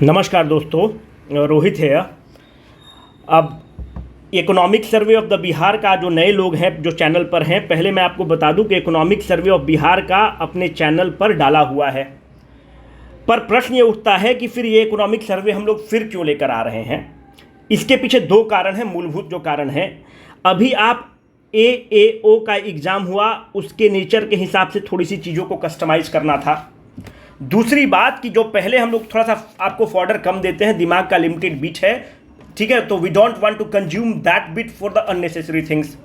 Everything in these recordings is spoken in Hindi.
नमस्कार दोस्तों, रोहित है। अब economic survey of the Bihar का जो नए लोग हैं जो चैनल पर हैं, पहले मैं आपको बता दूं कि इकोनॉमिक सर्वे ऑफ बिहार का अपने चैनल पर डाला हुआ है। पर प्रश्न ये उठता है कि फिर ये इकोनॉमिक सर्वे हम लोग फिर क्यों लेकर आ रहे हैं। इसके पीछे दो कारण हैं, मूलभूत जो कारण है। अभी आप AAO का एग्ज़ाम हुआ, उसके नेचर के हिसाब से थोड़ी सी चीज़ों को कस्टमाइज करना था। दूसरी बात कि जो पहले हम लोग थोड़ा सा आपको फॉर्डर कम देते हैं, दिमाग का लिमिटेड बिट है, ठीक है, तो we don't want to consume that bit for the unnecessary things.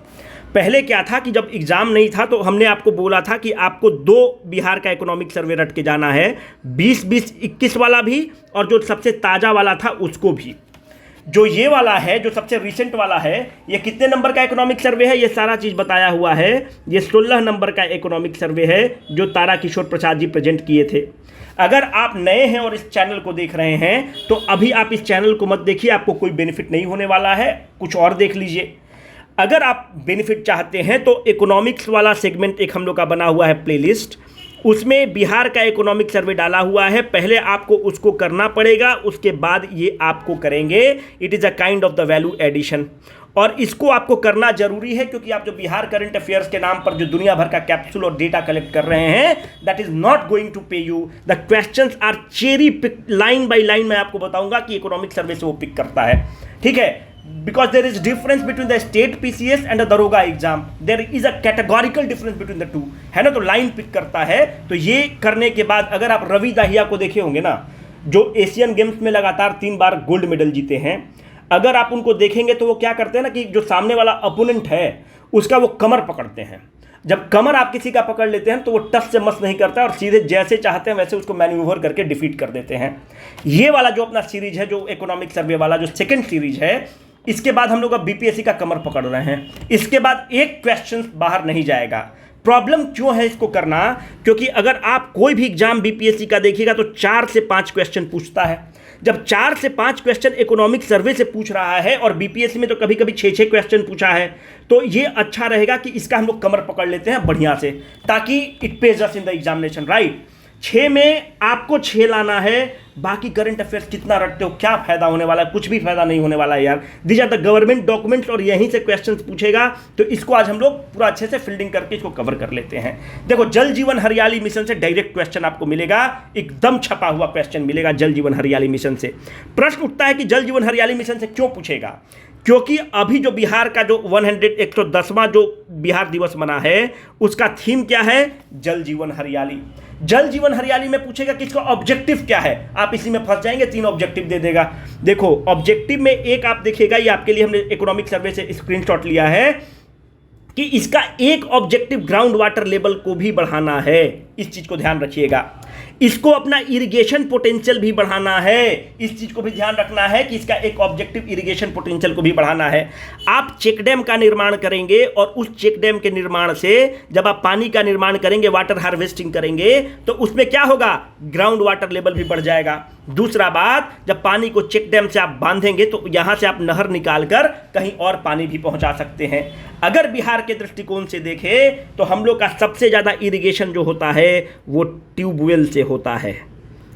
पहले क्या था कि जब एग्ज़ाम नहीं था तो हमने आपको बोला था कि आपको दो बिहार का इकोनॉमिक सर्वे रट के जाना है, 20-20-21 वाला भी और जो सबसे ताज़ा वाला था उसको भी। जो ये वाला है, जो सबसे रिसेंट वाला है, ये कितने नंबर का इकोनॉमिक सर्वे है, ये सारा चीज़ बताया हुआ है। ये 16 नंबर का इकोनॉमिक सर्वे है जो तारा किशोर प्रसाद जी प्रेजेंट किए थे। अगर आप नए हैं और इस चैनल को देख रहे हैं तो अभी आप इस चैनल को मत देखिए, आपको कोई बेनिफिट नहीं होने वाला है, कुछ और देख लीजिए। अगर आप बेनिफिट चाहते हैं तो इकोनॉमिक्स वाला सेगमेंट एक हम लोग का बना हुआ है प्लेलिस्ट, उसमें बिहार का इकोनॉमिक सर्वे डाला हुआ है। पहले आपको उसको करना पड़ेगा, उसके बाद ये आपको करेंगे। It is a kind of the value addition, और इसको आपको करना जरूरी है क्योंकि आप जो बिहार करंट अफेयर्स के नाम पर जो दुनिया भर का कैप्सूल और डेटा कलेक्ट कर रहे हैं, that is not going to pay you. The questions are cherry pick, line by line मैं आपको बताऊंगा कि इकोनॉमिक सर्वे से वो पिक करता है, ठीक है। Because there is difference between the state PCS and the daroga exam, there is a categorical difference between the two, है ना। तो लाइन पिक करता है। तो ये करने के बाद अगर आप रवि दाहिया को देखे होंगे ना, जो एशियन गेम्स में लगातार 3 बार गोल्ड मेडल जीते हैं, अगर आप उनको देखेंगे तो वो क्या करते हैं ना कि जो सामने वाला अपोनेंट है उसका वो कमर पकड़ते हैं। जब कमर आप किसी का पकड़ लेते हैं तो वो टस से मस नहीं करता और सीधे जैसे चाहते हैं वैसे उसको मैन्यूवर करके डिफीट कर देते हैं। ये वाला जो अपना सीरीज है, जो इकोनॉमिक सर्वे वाला जो सेकंड सीरीज है, इसके बाद हम लोग अब BPSC का कमर पकड़ रहे हैं। इसके बाद एक क्वेश्चन बाहर नहीं जाएगा। प्रॉब्लम क्यों है इसको करना? क्योंकि अगर आप कोई भी एग्जाम BPSC का देखिएगा तो 4 से 5 क्वेश्चन पूछता है। जब 4 से 5 क्वेश्चन इकोनॉमिक सर्वे से पूछ रहा है और BPSC में तो कभी कभी 6-6 क्वेश्चन पूछा है, तो ये अच्छा रहेगा कि इसका हम लोग कमर पकड़ लेते हैं बढ़िया से, ताकि it pays us in the examination, right. 6 में आपको 6 लाना है, बाकी करंट अफेयर्स कितना रखते हो, क्या फायदा होने वाला है? कुछ भी फायदा नहीं होने वाला है यार। These are the government documents और यहीं से क्वेश्चंस पूछेगा। तो इसको आज हम लोग पूरा अच्छे से फील्डिंग करके इसको कवर कर लेते हैं। देखो, जल जीवन हरियाली मिशन से डायरेक्ट क्वेश्चन आपको मिलेगा, एकदम छपा हुआ क्वेश्चन मिलेगा जल जीवन हरियाली मिशन से। प्रश्न उठता है कि जल जीवन हरियाली मिशन से क्यों पूछेगा? क्योंकि अभी जो बिहार का जो 110वां जो बिहार दिवस मना है, उसका थीम क्या है? जल जीवन हरियाली। जल जीवन हरियाली में पूछेगा कि इसका ऑब्जेक्टिव क्या है। आप इसी में फंस जाएंगे, 3 ऑब्जेक्टिव दे देगा। देखो, ऑब्जेक्टिव में एक आप देखिएगा, ये आपके लिए हमने इकोनॉमिक सर्वे से स्क्रीनशॉट लिया है कि इसका एक ऑब्जेक्टिव ग्राउंड वाटर लेवल को भी बढ़ाना है। इस चीज को ध्यान रखिएगा। इसको अपना इरिगेशन पोटेंशियल भी बढ़ाना है, इस चीज को भी ध्यान रखना है कि इसका एक ऑब्जेक्टिव इरिगेशन पोटेंशियल को भी बढ़ाना है। आप चेक डैम का निर्माण करेंगे और उस चेक डैम के निर्माण से जब आप पानी का निर्माण करेंगे, वाटर हार्वेस्टिंग करेंगे, तो उसमें क्या होगा? ग्राउंड वाटर लेवल भी बढ़ जाएगा। दूसरा बात, जब पानी को चेक डैम से आप बांधेंगे तो यहां से आप नहर निकालकर कहीं और पानी भी पहुंचा सकते हैं। अगर बिहार के दृष्टिकोण से देखें तो हम लोग का सबसे ज्यादा इरिगेशन जो होता है वो ट्यूबवेल से होता है।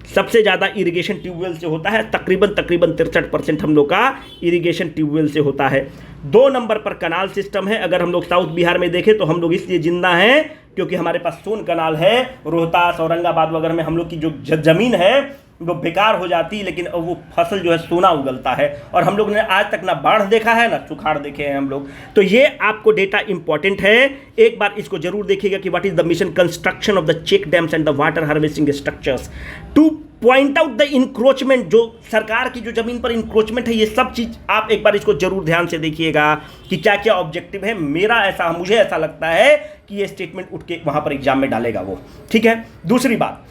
सबसे ज़्यादा इरिगेशन ट्यूबवेल से होता है, तकरीबन 63% हम लोग का इरिगेशन ट्यूबवेल से होता है। 2 नंबर पर कनाल सिस्टम है। अगर हम लोग साउथ बिहार में देखें तो हम लोग इसलिए जिंदा हैं क्योंकि हमारे पास सोन कनाल है। रोहतास, औरंगाबाद वगैरह में हम लोग की जो जमीन है वो बेकार हो जाती है, लेकिन वो फसल जो है सोना उगलता है। और हम लोग ने आज तक ना बाढ़ देखा है ना सुखाड़ देखे हैं हम लोग। तो ये आपको डेटा इंपॉर्टेंट है, एक बार इसको जरूर देखिएगा कि what is the mission construction of the check dams and the water harvesting structures to point out the encroachment. जो सरकार की जो जमीन पर इंक्रोचमेंट है, ये सब चीज आप एक बार इसको जरूर ध्यान से देखिएगा कि क्या क्या ऑब्जेक्टिव है। मुझे ऐसा लगता है कि ये स्टेटमेंट उठ के वहां पर एग्जाम में डालेगा वो, ठीक है। दूसरी बात,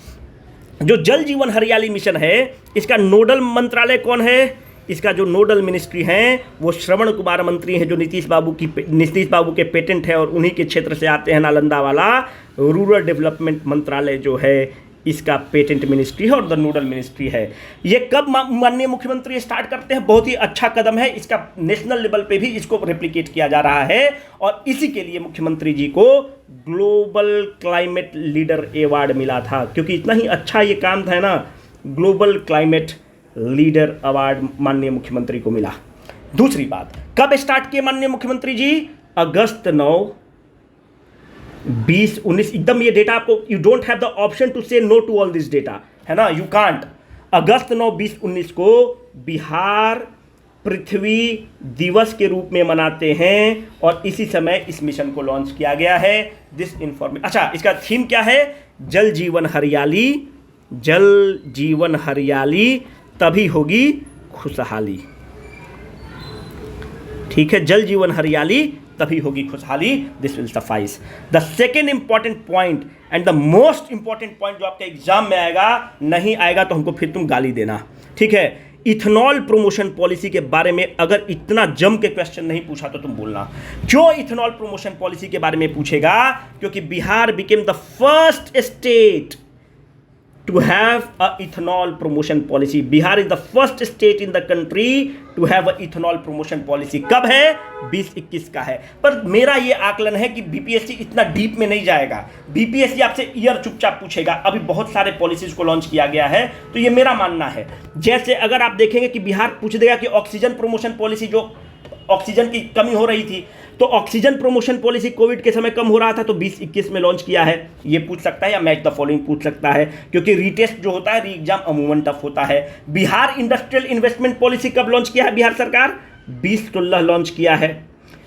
जो जल जीवन हरियाली मिशन है, इसका नोडल मंत्रालय कौन है? इसका जो नोडल मिनिस्ट्री हैं वो श्रवण कुमार मंत्री हैं, जो नीतीश बाबू के पेटेंट है और उन्हीं के क्षेत्र से आते हैं। नालंदा वाला रूरल डेवलपमेंट मंत्रालय जो है, इसका पेटेंट मिनिस्ट्री है और द नोडल मिनिस्ट्री है। ये कब माननीय मुख्यमंत्री स्टार्ट करते हैं? बहुत ही अच्छा कदम है। इसका नेशनल लेवल पे भी इसको रेप्लिकेट किया जा रहा है और इसी के लिए मुख्यमंत्री जी को ग्लोबल क्लाइमेट लीडर अवार्ड मिला था, क्योंकि इतना ही अच्छा ये काम था ना, ग्लोबल क्लाइमेट लीडर अवार्ड माननीय मुख्यमंत्री को मिला। दूसरी बात, कब स्टार्ट किए माननीय मुख्यमंत्री जी? अगस्त 9, 20, 19, एकदम ये डेटा आपको, you don't have the option to say no to all this data, है ना, यू कांट। अगस्त 9, 20, 19 को बिहार पृथ्वी दिवस के रूप में मनाते हैं और इसी समय इस मिशन को लॉन्च किया गया है। दिस इंफॉर्मेशन, अच्छा, इसका थीम क्या है? जल जीवन हरियाली, जल जीवन हरियाली तभी होगी खुशहाली। ठीक है, जल जीवन हरियाली तभी होगी खुशहाली। This will suffice. The second important point and the most important point जो आपके एग्जाम में आएगा, नहीं आएगा तो हमको फिर तुम गाली देना, ठीक है। इथेनॉल प्रमोशन पॉलिसी के बारे में अगर इतना जम के क्वेश्चन नहीं पूछा तो तुम बोलना। क्यों इथेनॉल प्रमोशन पॉलिसी के बारे में पूछेगा? क्योंकि Bihar became the first state to have a ethanol promotion policy. Bihar is the first state in the country to have a ethanol promotion policy. कब है? 2021 का है। पर मेरा ये आकलन है कि बीपीएससी इतना डीप में नहीं जाएगा। बीपीएससी आपसे ईयर चुपचाप पूछेगा। अभी बहुत सारे पॉलिसीज को लॉन्च किया गया है, तो ये मेरा मानना है। जैसे अगर आप देखेंगे कि बिहार पूछ देगा कि ऑक्सीजन प्रमोशन पॉलिसी, जो ऑक्सीजन की कमी हो रही थी, तो ऑक्सीजन प्रमोशन पॉलिसी कोविड के समय कम हो रहा था तो 2021 में लॉन्च किया है, ये पूछ सकता है, या मैच द फॉलोइंग पूछ सकता है, क्योंकि रीटेस्ट जो होता है, री एग्जाम अमूमन टफ होता है। बिहार इंडस्ट्रियल इन्वेस्टमेंट पॉलिसी कब लॉन्च किया है बिहार सरकार? 2016 लॉन्च किया है।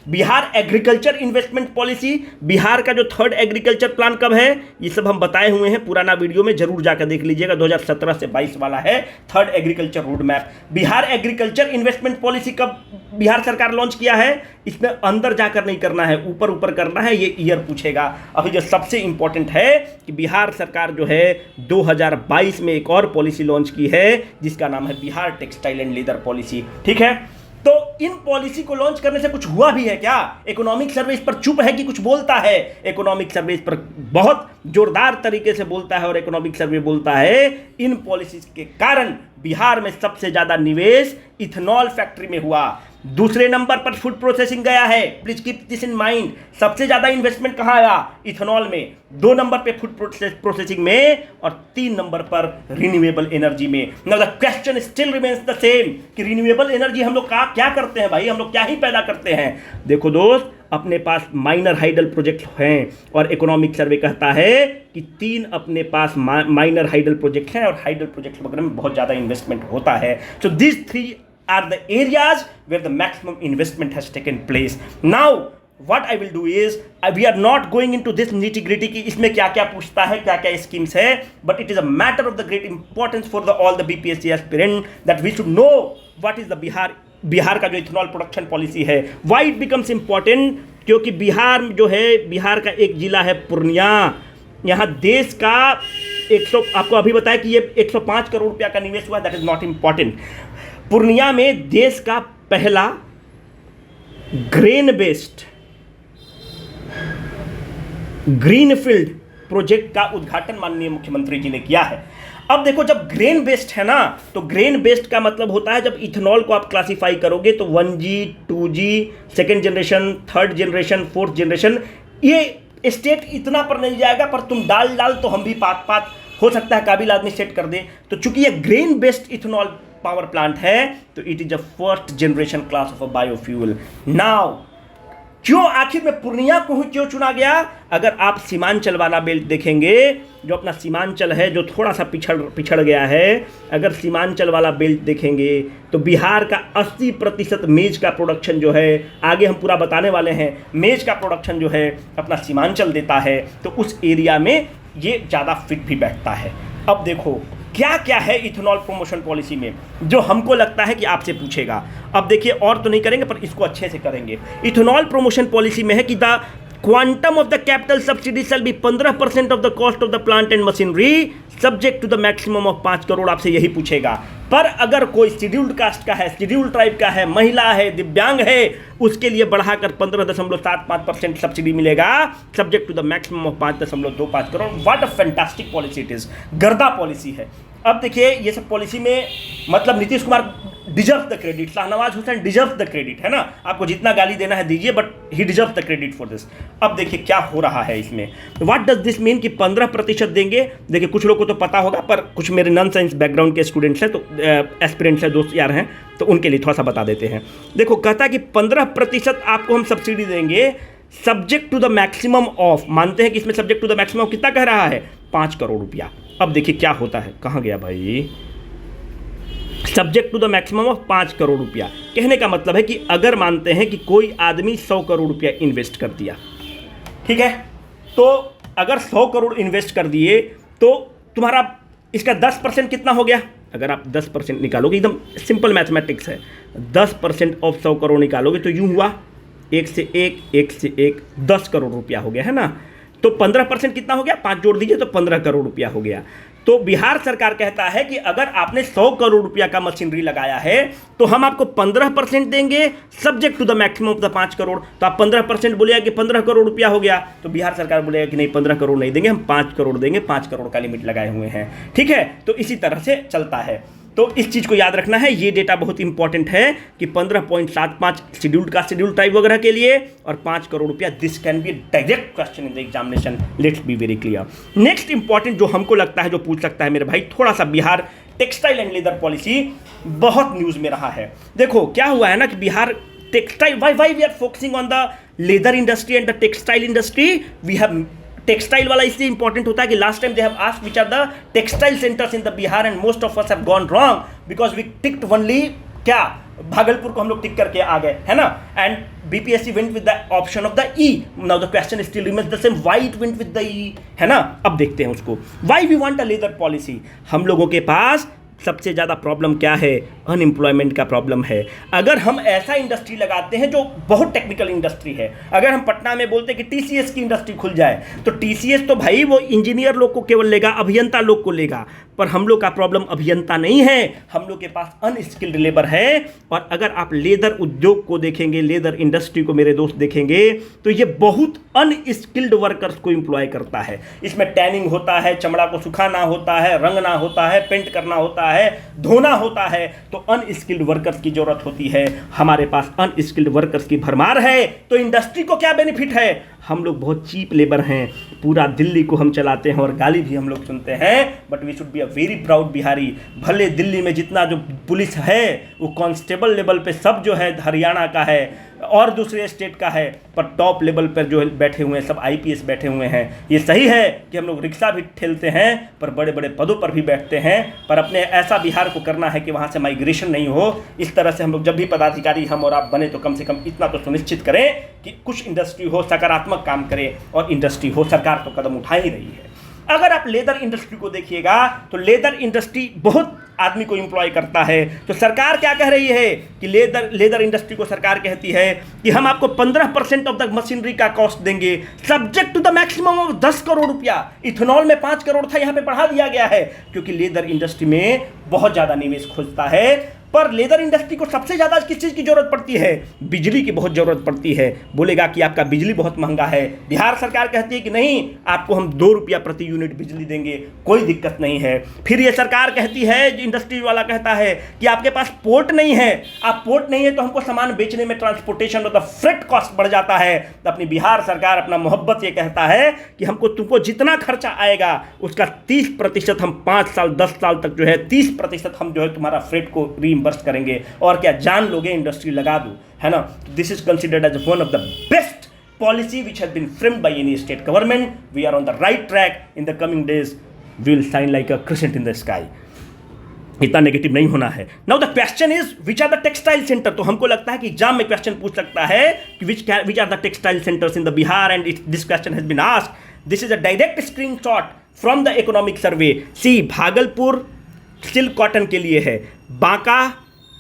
Bihar agriculture investment policy, Bihar का जो थर्ड एग्रीकल्चर प्लान कब है, ये सब हम बताए हुए हैं पुराना वीडियो में, जरूर जाकर देख लीजिएगा। 2017 से 22 वाला है third agriculture road map. Bihar agriculture investment policy कब बिहार सरकार लॉन्च किया है? इसमें अंदर जाकर नहीं करना है, ऊपर ऊपर करना है, ये ईयर पूछेगा। अभी जो सबसे इंपॉर्टेंट है कि बिहार सरकार जो है 2022 में एक और पॉलिसी लॉन्च की है जिसका नाम है Bihar textile and leather policy, ठीक है। तो इन पॉलिसी को लॉन्च करने से कुछ हुआ भी है क्या? इकोनॉमिक सर्वे इस पर चुप है कि कुछ बोलता है? इकोनॉमिक सर्वे इस पर बहुत जोरदार तरीके से बोलता है और इकोनॉमिक सर्वे बोलता है इन पॉलिसीज के कारण बिहार में सबसे ज्यादा निवेश इथेनॉल फैक्ट्री में हुआ। दूसरे नंबर पर फूड प्रोसेसिंग गया है, please keep this in mind. सबसे ज्यादा इन्वेस्टमेंट कहां आया? इथेनॉल में। 2 नंबर पे फूड प्रोसेसिंग में और 3 नंबर पर रिन्यूएबल एनर्जी में। Now the question still remains the same कि रिन्यूएबल एनर्जी हम लोग क्या करते हैं भाई? हम लोग क्या ही पैदा करते हैं? देखो दोस्त, अपने पास माइनर हाइडल प्रोजेक्ट हैं और इकोनॉमिक सर्वे कहता है कि 3 अपने पास माइनर हाइडल प्रोजेक्ट हैं और हाइडल प्रोजेक्ट वगैरह में बहुत ज्यादा इन्वेस्टमेंट होता है। So this 3 are the areas where the maximum investment has taken place. Now what I will do is we are not going into this nitty gritty कि इसमें क्या क्या पूछता है, क्या क्या स्कीम्स है, but it is a matter of the great importance for all the BPSC aspirant that we should know what is the Bihar का जो इथेनॉल प्रोडक्शन पॉलिसी है। Why it becomes important? क्योंकि बिहार जो है, बिहार का एक जिला है पूर्णिया, यहाँ देश का 100, आपको अभी बताया कि ये 105 करोड़ रुपया का निवेश हुआ, that is not important. Purnia में देश का पहला ग्रेन बेस्ड ग्रीनफील्ड प्रोजेक्ट का उद्घाटन माननीय मुख्यमंत्री जी ने किया है। अब देखो, जब ग्रेन बेस्ड है ना, तो ग्रेन बेस्ड का मतलब होता है जब इथेनॉल को आप क्लासिफाई करोगे तो 1G, 2G, second generation, third generation, fourth generation, ये स्टेट इतना पर नहीं जाएगा, पर तुम डाल तो हम भी पात हो सकता है काबिल आदमी सेट कर दे। तो चूंकि ये grain based ethanol power plant है तो it is a first generation class of a biofuel. Now क्यों आखिर में पूर्णिया को क्यों चुना गया? अगर आप सीमांचल वाला बेल्ट देखेंगे, जो अपना सीमांचल है जो थोड़ा सा पिछड़ गया है, अगर सीमांचल वाला बेल्ट देखेंगे तो बिहार का 80% मेज का प्रोडक्शन जो है, आगे हम पूरा बताने वाले हैं, मेज का प्रोडक्शन जो है अपना सीमांचल देता है, तो उस एरिया में ये ज़्यादा फिट भी बैठता है। अब देखो क्या क्या है इथेनॉल प्रमोशन पॉलिसी में जो हमको लगता है कि आपसे पूछेगा। अब देखिए, और तो नहीं करेंगे पर इसको अच्छे से करेंगे। इथेनॉल प्रमोशन पॉलिसी में है कि the quantum of the capital subsidy shall be 15% of the cost of the plant and machinery subject to the maximum of 5 crore, आपसे यही पूछेगा। पर अगर कोई शेड्यूल्ड कास्ट का है, शेड्यूल्ड ट्राइब का है, महिला है, दिव्यांग है, उसके लिए बढ़ाकर 15.75% सब्सिडी मिलेगा, subject to the maximum of 5.25 crore. What a fantastic policy it is. गर्दा पॉलिसी है। अब देखिए, ये सब पॉलिसी में मतलब Nitish Kumar deserve the credit, Shahnawaz Hussain deserve the credit, है ना, आपको जितना गाली देना है दीजिए, but he deserve the credit for this. अब देखिए क्या हो रहा है इसमें, व्हाट डज दिस मीन कि 15% देंगे। देखिए कुछ लोगों को तो पता होगा, पर कुछ मेरे नॉन साइंस बैकग्राउंड के स्टूडेंट्स हैं, तो एस्पिरेंट्स हैं, दोस्त यार हैं, तो उनके लिए थोड़ा सा बता देते हैं। देखो कहता है कि 15% आपको हम सब्सिडी देंगे subject to the maximum of, मानते हैं कि इसमें सब्जेक्ट टू द मैक्सिमम कितना कह रहा है, 5 करोड़ रुपया। अब देखिए क्या होता है, कहाँ गया भाई, subject to the maximum of 5 crore रुपया। कहने का मतलब है कि अगर मानते हैं कि कोई आदमी 100 करोड़ रुपया इन्वेस्ट कर दिया, ठीक है, तो अगर 100 करोड़ इन्वेस्ट कर दिए तो तुम्हारा इसका 10% कितना हो गया। अगर आप 10% निकालोगे, एकदम सिंपल मैथमेटिक्स है, 10% ऑफ 100 करोड़ निकालोगे तो यूं हुआ 1 से 1 10 करोड़ रुपया हो गया, है ना। तो 15% कितना हो गया, 5 जोड़ दीजिए तो 15 करोड़ रुपया हो गया। तो बिहार सरकार कहता है कि अगर आपने 100 करोड़ रुपया का मशीनरी लगाया है तो हम आपको 15% देंगे subject to the maximum of the 5 crore. तो आप 15% बोलिए कि 15 करोड़ रुपया हो गया, तो बिहार सरकार बोलेगा कि नहीं 15 करोड़ नहीं देंगे, हम 5 करोड़ देंगे, 5 करोड़ का लिमिट लगाए हुए हैं, ठीक है। तो इसी तरह से चलता है, तो इस चीज़ को याद रखना है, ये डेटा बहुत इंपॉर्टेंट है कि 15.75 शेड्यूल्ड कास्ट शेड्यूल्ड ट्राइब वगैरह के लिए और 5 करोड़ रुपया, this can be direct question in the examination, let's be very clear. Next important जो हमको लगता है जो पूछ सकता है मेरे भाई, थोड़ा सा Bihar textile and leather policy बहुत न्यूज़ में रहा है। देखो क्या हुआ है ना कि Bihar textile, why we are focusing on the leather industry and the textile industry, we have textile वाला इसलिए इंपॉर्टेंट होता है कि last time they have asked which are the textile centres in the Bihar and most of us have gone wrong because we ticked only क्या, भागलपुर को हम लोग टिक करके आ गए, है ना, and BPSC went with the option of the E. Now the question still remains the same, why it went with the E, है ना। अब देखते हैं उसको, why we want a leather policy. हम लोगों के पास सबसे ज़्यादा प्रॉब्लम क्या है, अनएम्प्लॉयमेंट का प्रॉब्लम है। अगर हम ऐसा इंडस्ट्री लगाते हैं जो बहुत टेक्निकल इंडस्ट्री है, अगर हम पटना में बोलते हैं कि टीसीएस की इंडस्ट्री खुल जाए, तो टीसीएस तो भाई वो इंजीनियर लोग को केवल लेगा, अभियंता लोग को लेगा, पर हम लोग का प्रॉब्लम अभियंता नहीं है, हम लोग के पास अनस्किल्ड लेबर है। और अगर आप लेदर उद्योग को देखेंगे, लेदर इंडस्ट्री को मेरे दोस्त देखेंगे, तो ये बहुत अनस्किल्ड वर्कर्स को एम्प्लॉय करता है। इसमें टैनिंग होता है, चमड़ा को सुखाना होता है, रंगना होता है, पेंट करना होता है, धोना होता है, तो अनस्किल्ड वर्कर्स की जरूरत होती है। हमारे पास अनस्किल्ड वर्कर्स की भरमार है, तो इंडस्ट्री को क्या बेनिफिट है, हम लोग बहुत चीप लेबर हैं, पूरा दिल्ली को हम चलाते हैं और गाली भी हम लोग सुनते हैं, but we should be a very proud Bihari. भले दिल्ली में जितना जो पुलिस है वो कांस्टेबल लेवल पे सब जो है हरियाणा का है और दूसरे स्टेट का है, पर टॉप लेवल पर जो बैठे हुए हैं सब आईपीएस बैठे हुए हैं। ये सही है कि हम लोग रिक्शा भी ठेलते हैं, पर बड़े बड़े पदों पर भी बैठते हैं, पर अपने ऐसा बिहार को करना है कि वहाँ से माइग्रेशन नहीं हो। इस तरह से हम लोग जब भी पदाधिकारी हम और आप बने तो कम से कम इतना तो सुनिश्चित करें कि कुछ इंडस्ट्री हो, सकारात्मक काम करे, और इंडस्ट्री हो, सरकार तो कदम उठा ही रही है। अगर आप लेदर इंडस्ट्री को देखिएगा तो लेदर इंडस्ट्री बहुत आदमी को एम्प्लॉय करता है, तो सरकार क्या कह रही है कि लेदर इंडस्ट्री को सरकार कहती है कि हम आपको 15% ऑफ द मशीनरी का कॉस्ट देंगे subject to the maximum of 10 crore रुपया। इथेनॉल में 5 करोड़ था, यहाँ पे बढ़ा दिया गया है क्योंकि लेदर इंडस्ट्री में बहुत ज़्यादा निवेश खोजता है। पर लेदर इंडस्ट्री को सबसे ज़्यादा किस चीज़ की जरूरत पड़ती है, बिजली की बहुत ज़रूरत पड़ती है। बोलेगा कि आपका बिजली बहुत महंगा है, बिहार सरकार कहती है कि नहीं आपको हम 2 रुपया प्रति यूनिट बिजली देंगे, कोई दिक्कत नहीं है। फिर ये सरकार कहती है, इंडस्ट्री वाला कहता है कि आपके पास पोर्ट नहीं है, आप पोर्ट नहीं है तो हमको सामान बेचने में ट्रांसपोर्टेशन मतलब फ्रेट कॉस्ट बढ़ जाता है। तो अपनी बिहार सरकार अपना मोहब्बत ये कहता है कि हमको तुमको जितना खर्चा आएगा उसका 30% हम 5 साल 10 साल तक जो है 30% हम जो है तुम्हारा फ्रेट को रीइंबर्स करेंगे। और क्या जान लोगे, इंडस्ट्री लगा दो, है ना। This is considered as one of the best policy which has been framed by any state government. We are on the right track, in the coming days we will shine like a crescent in the sky. इतना नेगेटिव नहीं होना है। Now the question is which are the textile center. तो हमको लगता है कि एग्जाम में क्वेश्चन पूछ सकता है कि which are the textile centres in the Bihar, and this question has been asked. This is a direct screenshot from the economic survey. See Bhagalpur silk cotton के लिए है, बांका,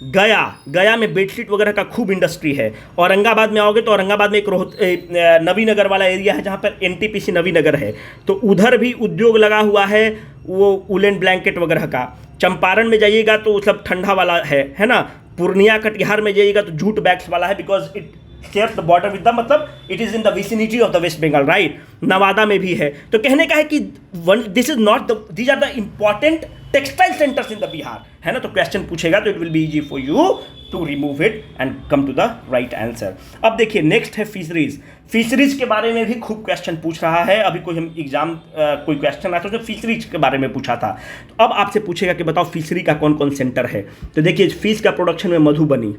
गया में बेडशीट वगैरह का खूब इंडस्ट्री है। औरंगाबाद में आओगे तो औरंगाबाद में एक नवीनगर वाला एरिया है जहाँ पर एनटीपीसी नवीनगर है, तो उधर भी उद्योग लगा हुआ है वो वुलन ब्लैंकेट वगैरह का। चंपारण में जाइएगा तो सब ठंडा वाला है ना। पूर्णिया कटिहार में जाइएगा तो जूट बैग्स वाला है, because share the border with the, मतलब it is in the vicinity of the west Bengal, right. Nawada में भी है। तो कहने का है कि this is not the, these are the important textile centres in the Bihar, है ना। तो क्वेश्चन पूछेगा तो it will be easy for you to remove it and come to the right answer. अब देखिए नेक्स्ट है फिशरीज। फिशरीज के बारे में भी खूब क्वेश्चन पूछ रहा है। अभी कोई हम एग्जाम कोई क्वेश्चन आया था जो फिशरीज के बारे में पूछा था, तो अब आपसे पूछेगा कि बताओ फिशरी का कौन कौन सेंटर है। तो देखिए फिश का प्रोडक्शन में मधुबनी,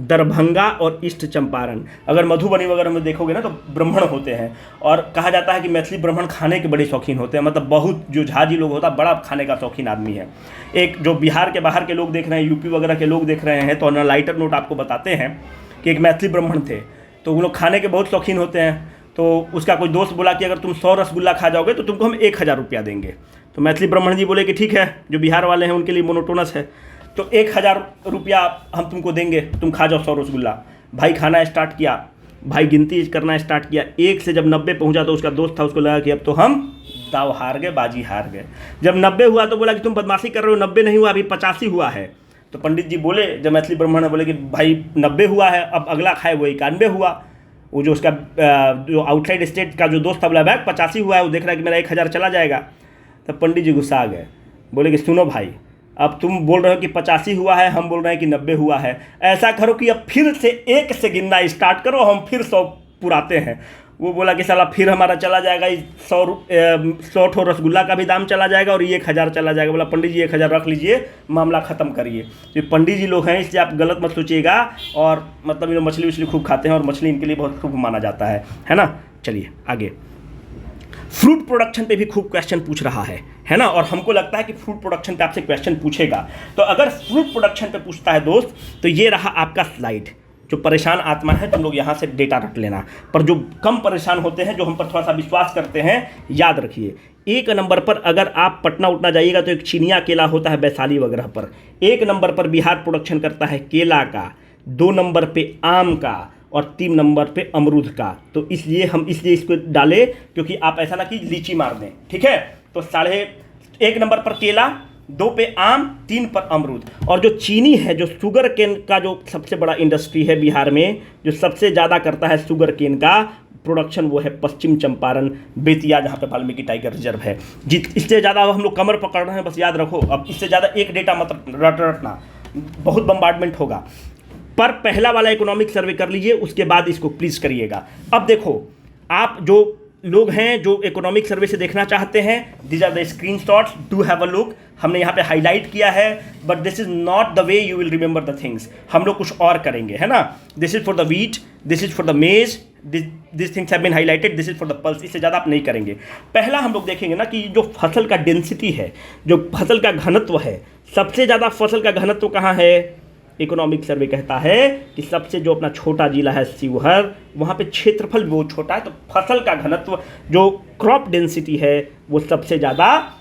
दरभंगा और ईस्ट चंपारण। अगर मधुबनी वगैरह में देखोगे ना तो ब्राह्मण होते हैं, और कहा जाता है कि मैथिली ब्राह्मण खाने के बड़े शौकीन होते हैं, मतलब बहुत जो झाजी लोग होता है बड़ा खाने का शौकीन आदमी है। एक जो बिहार के बाहर के लोग देख रहे हैं, यूपी वगैरह के लोग देख रहे हैं, तो ना लाइटर नोट आपको बताते हैं कि एक मैथिली ब्राह्मण थे, तो वो लोग खाने के बहुत शौकीन होते हैं। तो उसका कोई दोस्त बोला कि अगर तुम 100 रसगुल्ला खा जाओगे तो तुमको हम 1000 रुपया देंगे। तो मैथिली ब्राह्मण जी बोले कि ठीक है, जो बिहार वाले हैं उनके लिए मोनोटोनस है, तो 1000 रुपया हम तुमको देंगे, तुम खा जाओ 100 रसगुल्ला। भाई खाना स्टार्ट किया, भाई गिनती करना स्टार्ट किया। 1 से जब 90 पहुंचा तो उसका दोस्त था, उसको लगा कि अब तो हम दाव हार गए, बाजी हार गए। जब 90 हुआ तो बोला कि तुम बदमाशी कर रहे हो, 90 नहीं हुआ, अभी 85 हुआ है। तो पंडित जी बोले, जब मैथिली ब्राह्मण ने बोले कि भाई 90 हुआ है, अब अगला खाए वो 91 हुआ। वो जो उसका जो आउटसाइड स्टेट का जो दोस्त था बोला भाई 85 हुआ है, वो देख रहा है कि मेरा 1000 चला जाएगा। तब पंडित जी गुस्सा आ गए, बोले कि सुनो भाई, अब तुम बोल रहे हो कि 85 हुआ है, हम बोल रहे हैं कि 90 हुआ है। ऐसा करो कि अब फिर से 1 से गिनना स्टार्ट करो, हम फिर 100 पुराते हैं। वो बोला कि साला फिर हमारा चला जाएगा 100 ठो रसगुल्ला का भी दाम चला जाएगा और ये 1000 चला जाएगा। बोला पंडित जी 1000 रख लीजिए, मामला ख़त्म करिए। तो पंडित जी लोग हैं, इसलिए आप गलत मत सोचिएगा। और मतलब ये मछली वछली खूब खाते हैं और मछली इनके लिए बहुत खूब माना जाता है ना। चलिए आगे, फ्रूट प्रोडक्शन पे भी खूब क्वेश्चन पूछ रहा है ना। और हमको लगता है कि फ्रूट प्रोडक्शन पे आपसे क्वेश्चन पूछेगा। तो अगर फ्रूट प्रोडक्शन पे पूछता है दोस्त, तो ये रहा आपका स्लाइड। जो परेशान आत्मा है तुम लोग यहाँ से डेटा रख लेना, पर जो कम परेशान होते हैं, जो हम पर थोड़ा सा विश्वास करते हैं, याद रखिए 1 नंबर पर अगर आप पटना उटना जाइएगा तो एक चिनिया केला होता है वैशाली वगैरह पर। 1 नंबर पर बिहार प्रोडक्शन करता है केला का, 2 नंबर पे आम का और 3 नंबर पे अमरूद का। तो इसलिए हम इसको डाले क्योंकि आप ऐसा ना कि लीची मार दें, ठीक है। तो 1.5 नंबर पर केला, 2 पे आम, 3 पर अमरूद। और जो चीनी है, जो शुगर केन का जो सबसे बड़ा इंडस्ट्री है बिहार में, जो सबसे ज़्यादा करता है शुगर केन का प्रोडक्शन, वो है पश्चिम चंपारण बेतिया, जहाँ पे वाल्मीकि टाइगर रिजर्व है। इससे ज़्यादा हम लोग कमर पकड़ रहे हैं, बस याद रखो। अब इससे ज़्यादा एक डेटा मत रटना, बहुत बम्बार्डमेंट होगा। पर पहला वाला इकोनॉमिक सर्वे कर लीजिए, उसके बाद इसको प्लीज़ करिएगा। अब देखो, आप जो लोग हैं जो इकोनॉमिक सर्वे से देखना चाहते हैं, these are the screenshots, do have a look. हमने यहाँ पे हाईलाइट किया है, but this is not the way you will remember the things. हम लोग कुछ और करेंगे, है ना। This is for the wheat, this is for the maize, this things have been highlighted, this is for the pulse. इससे ज़्यादा आप नहीं करेंगे। पहला हम लोग देखेंगे ना कि जो फसल का डेंसिटी है, जो फसल का घनत्व है, सबसे ज़्यादा फसल का घनत्व कहाँ है। इकोनॉमिक सर्वे कहता है कि सबसे जो अपना छोटा जिला है शिवहर, वहाँ पे क्षेत्रफल भी बहुत छोटा है, तो फसल का घनत्व जो क्रॉप डेंसिटी है वो सबसे ज़्यादा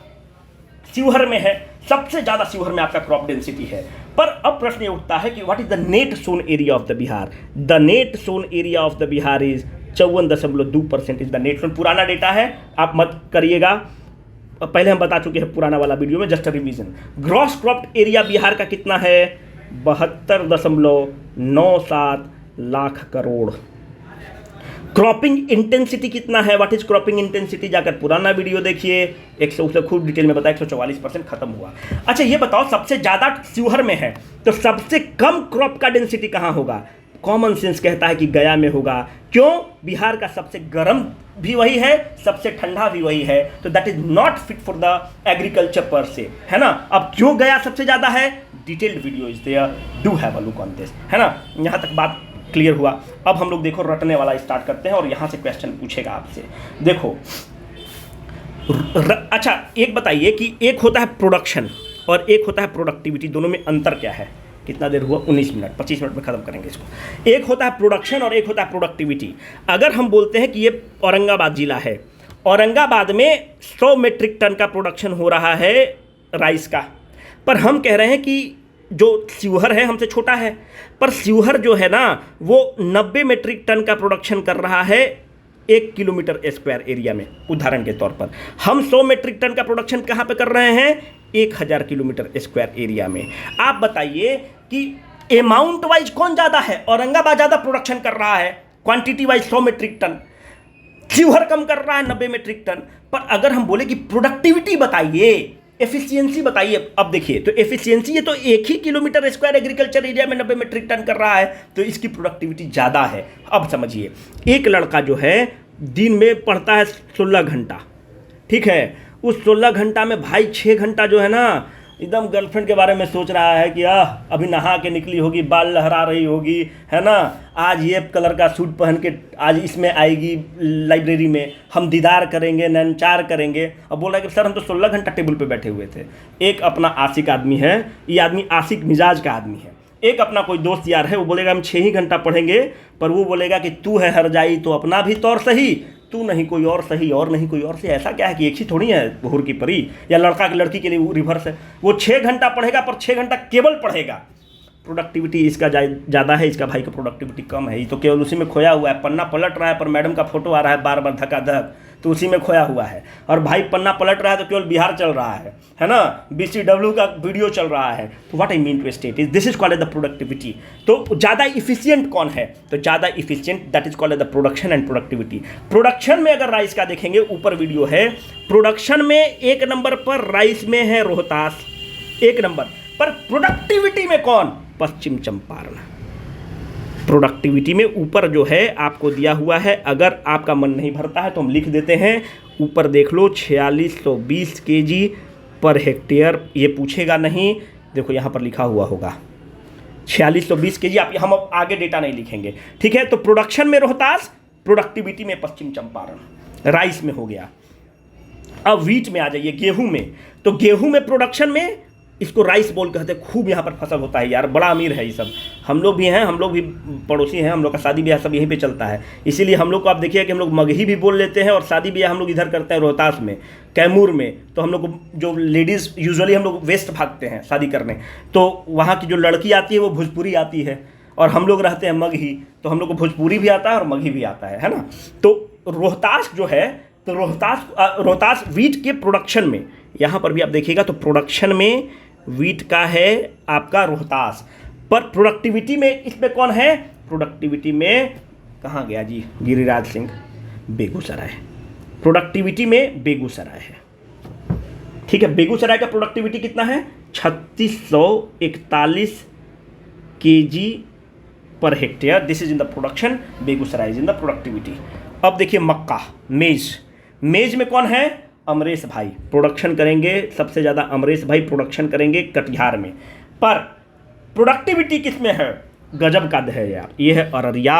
शिवहर में है। सबसे ज़्यादा शिवहर में आपका क्रॉप डेंसिटी है। पर अब प्रश्न ये उठता है कि what is the net sown area of the Bihar. The net sown area of the Bihar is 54.2% is the net sown. पुराना डेटा है, आप मत करिएगा, पहले हम बता चुके हैं पुराना वाला वीडियो में, just revision. Gross cropped area Bihar का कितना है, 72.97 लाख करोड़। क्रॉपिंग इंटेंसिटी कितना है, व्हाट इज क्रॉपिंग इंटेंसिटी, जाकर पुराना वीडियो देखिए, 100 उससे खूब डिटेल में बताया, 144% खत्म हुआ। अच्छा ये बताओ, सबसे ज़्यादा शिवहर में है, तो सबसे कम क्रॉप का डेंसिटी कहाँ होगा। कॉमन सेंस कहता है कि गया में होगा। क्यों, बिहार का सबसे गर्म भी वही है, सबसे ठंडा भी वही है, तो that is not fit for the agriculture पर से, है ना। अब क्यों गया सबसे ज़्यादा है, detailed video is there, do have a look on this, है ना। यहाँ तक बात क्लियर हुआ। अब हम लोग देखो रटने वाला स्टार्ट करते हैं और यहाँ से क्वेश्चन पूछेगा आपसे। देखो अच्छा एक बताइए कि एक होता है प्रोडक्शन और एक होता है प्रोडक्टिविटी, दोनों में अंतर क्या है। कितना देर हुआ, 19 मिनट, 25 मिनट में ख़त्म करेंगे इसको। एक होता है प्रोडक्शन और एक होता है प्रोडक्टिविटी। अगर हम बोलते हैं कि ये औरंगाबाद जिला है, औरंगाबाद में 100 मीट्रिक टन का प्रोडक्शन हो रहा है राइस का, पर हम कह रहे हैं कि जो शिवहर है हमसे छोटा है, पर शिवहर जो है ना वो 90 मीट्रिक टन का प्रोडक्शन कर रहा है 1 किलोमीटर स्क्वायर एरिया में। उदाहरण के तौर पर हम 100 मीट्रिक टन का प्रोडक्शन कहाँ पे कर रहे हैं, 1000 किलोमीटर स्क्वायर एरिया में। आप बताइए कि अमाउंट वाइज कौन ज़्यादा है, औरंगाबाद ज़्यादा प्रोडक्शन कर रहा है quantity wise 100 metric tonne, Sheohar कम कर रहा है 90 मीट्रिक टन। पर अगर हम बोले कि प्रोडक्टिविटी बताइए, एफिशिएंसी बताइए, अब देखिए तो एफिशिएंसी ये तो 1 ही किलोमीटर स्क्वायर एग्रीकल्चर एरिया में 90 मीट्रिक टन कर रहा है, तो इसकी प्रोडक्टिविटी ज़्यादा है। अब समझिए, एक लड़का जो है दिन में पढ़ता है 16 घंटा, ठीक है, उस 16 घंटा में भाई 6 घंटा जो है ना एकदम गर्लफ्रेंड के बारे में सोच रहा है कि अभी नहा के निकली होगी, बाल लहरा रही होगी, है ना, आज ये कलर का सूट पहन के आज इसमें आएगी लाइब्रेरी में, हम दीदार करेंगे, नैनचार करेंगे। अब बोल रहा है कि सर हम तो 16 घंटा टेबल पे बैठे हुए थे। एक अपना आशिक आदमी है, ये आदमी आशिक मिजाज का आदमी है। एक अपना कोई दोस्त यार है, वो बोलेगा हम 6 ही घंटा पढ़ेंगे, पर वो बोलेगा कि तू है हरजाई तो अपना भी तौर सही, तू नहीं कोई और सही, और नहीं कोई और सही। ऐसा क्या है कि एक ही थोड़ी है हुर की परी, या लड़का की लड़की के लिए रिवर्स है। वो 6 घंटा पढ़ेगा पर 6 घंटा केवल पढ़ेगा। प्रोडक्टिविटी इसका ज़्यादा है, इसका भाई का प्रोडक्टिविटी कम है। ये तो केवल उसी में खोया हुआ है, पन्ना पलट रहा है पर मैडम का फोटो आ रहा है बार बार धक्का-धक, तो उसी में खोया हुआ है। और भाई पन्ना पलट रहा है तो केवल बिहार चल रहा है ना, BCW का वीडियो चल रहा है। तो what I mean to state is this is called the productivity. तो ज़्यादा इफिशियंट कौन है, तो ज़्यादा efficient that is called the production and productivity. Production में अगर राइस का देखेंगे, ऊपर वीडियो है, प्रोडक्शन में 1 नंबर पर राइस में है रोहतास, 1 नंबर पर। प्रोडक्टिविटी में कौन, पश्चिम चंपारण। प्रोडक्टिविटी में ऊपर जो है आपको दिया हुआ है, अगर आपका मन नहीं भरता है तो हम लिख देते हैं, ऊपर देख लो 4620 kg पर हेक्टेयर। ये पूछेगा नहीं, देखो यहाँ पर लिखा हुआ होगा 4620 kg। आप हम आगे डेटा नहीं लिखेंगे, ठीक है। तो प्रोडक्शन में रोहतास, प्रोडक्टिविटी में पश्चिम चंपारण, राइस में हो गया। अब वीट में आ जाइए, गेहूं में। तो गेहूं में प्रोडक्शन में इसको राइस बोल कहते हैं, खूब यहाँ पर फसल होता है यार, बड़ा अमीर है ये सब। हम लोग भी हैं, हम लोग भी पड़ोसी हैं, हम लोग का शादी ब्याह सब यहीं पे चलता है। इसीलिए हम लोग को आप देखिए कि हम लोग मगही भी बोल लेते हैं, और शादी ब्याह हम लोग इधर करते हैं रोहतास में, कैमूर में। तो हम लोग को जो लेडीज़ यूजुअली हम लोग वेस्ट भागते हैं शादी करने, तो वहाँ की जो लड़की आती है वो भोजपुरी आती है, और हम लोग रहते हैं मगही, तो हम लोग को भोजपुरी भी आता है और मगही भी आता है ना। तो रोहतास जो है, तो रोहतास वीट के प्रोडक्शन में, यहाँ पर भी आप देखिएगा तो प्रोडक्शन में वीट का है आपका रोहतास, पर प्रोडक्टिविटी में इसमें कौन है, प्रोडक्टिविटी में कहाँ गया जी, गिरिराज सिंह, बेगूसराय। प्रोडक्टिविटी में बेगूसराय है, ठीक है। बेगूसराय का प्रोडक्टिविटी कितना है, 3641 kg per hectare. This is in the production, Begusarai is in the productivity. अब देखिए मक्का, मेज में कौन है, अमरेश भाई प्रोडक्शन करेंगे, सबसे ज़्यादा अमरेश भाई प्रोडक्शन करेंगे कटिहार में। पर प्रोडक्टिविटी किस में है, गजब का है यार, ये है अररिया।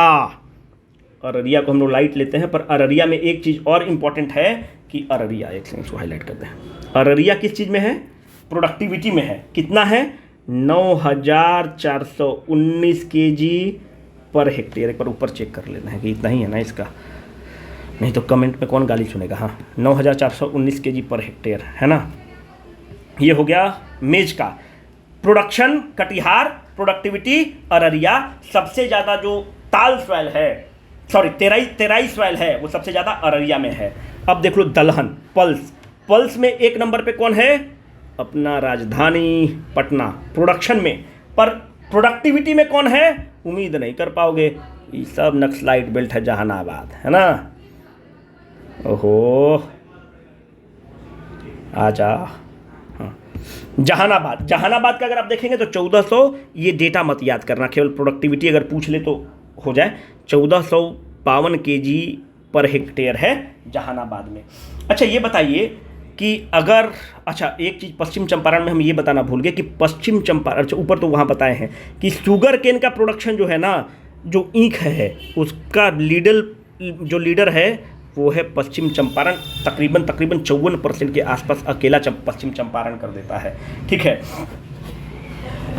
अररिया को हम लोग लाइट लेते हैं, पर अररिया में एक चीज़ और इम्पॉर्टेंट है कि अररिया, एक सेकंड इसको हाईलाइट करते हैं, अररिया किस चीज़ में है, प्रोडक्टिविटी में है। कितना है, 9419 kg पर हेक्टेयर। एक बार ऊपर चेक कर लेना है कि इतना ही है ना इसका, नहीं तो कमेंट में कौन गाली सुनेगा। हाँ, 9419 kg पर हेक्टेयर है ना। ये हो गया मेज का। Production Katihar, productivity Araria. सबसे ज़्यादा जो ताल सॉइल है, सॉरी तेराई सॉइल है, वो सबसे ज़्यादा अररिया में है। अब देख लो दलहन, पल्स में 1 नंबर पे कौन है, अपना राजधानी पटना प्रोडक्शन में। पर प्रोडक्टिविटी में कौन है, उम्मीद नहीं कर पाओगे, ये सब नक्सलाइट बेल्ट है, जहानाबाद है ना। ओहो आजा, हाँ जहानाबाद का अगर आप देखेंगे तो 1400, ये डेटा मत याद करना, केवल प्रोडक्टिविटी अगर पूछ ले तो हो जाए। 1452 kg पर हेक्टेयर है जहानाबाद में। अच्छा ये बताइए कि अगर, अच्छा एक चीज़ पश्चिम चंपारण में हम ये बताना भूल गए कि पश्चिम चंपारण, अच्छा ऊपर तो वहाँ बताए हैं कि शुगर केन का प्रोडक्शन जो है ना, जो ईख है उसका लीडर है वो है पश्चिम चंपारण। तकरीबन 54% के आसपास अकेला पश्चिम चंपारण कर देता है, ठीक है।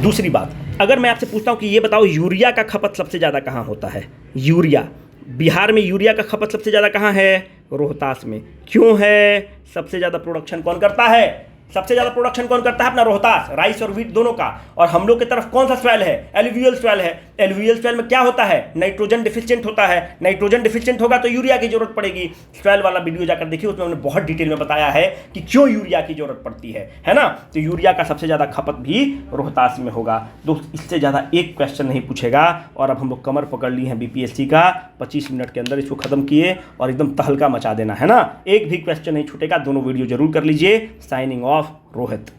दूसरी बात, अगर मैं आपसे पूछता हूँ कि ये बताओ यूरिया का खपत सबसे ज़्यादा कहाँ होता है, यूरिया, बिहार में यूरिया का खपत सबसे ज़्यादा कहाँ है, रोहतास में। क्यों है, सबसे ज़्यादा प्रोडक्शन कौन करता है, सबसे ज़्यादा प्रोडक्शन कौन करता है? अपना रोहतास, राइस और वीट दोनों का। और हम लोग की तरफ कौन सा सॉइल है? एलुवियल सॉइल है। एलुवियल सॉइल में क्या होता है? नाइट्रोजन डिफिशिएंट होता है। नाइट्रोजन डिफिशिएंट होगा तो यूरिया की जरूरत पड़ेगी। सॉइल वाला वीडियो जाकर देखिए, उसमें हमने बहुत डिटेल में बताया है कि क्यों यूरिया की जरूरत पड़ती है ना। तो यूरिया का सबसे ज़्यादा खपत भी रोहतास में होगा। दोस्त, इससे ज़्यादा एक क्वेश्चन नहीं पूछेगा। और अब हम लोग कमर पकड़ ली है बीपीएससी का, 25 मिनट के अंदर इसको खत्म किए और एकदम तहलका मचा देना है ना। एक भी क्वेश्चन नहीं छूटेगा। दोनों वीडियो जरूर कर लीजिए। Signing off, Rohit.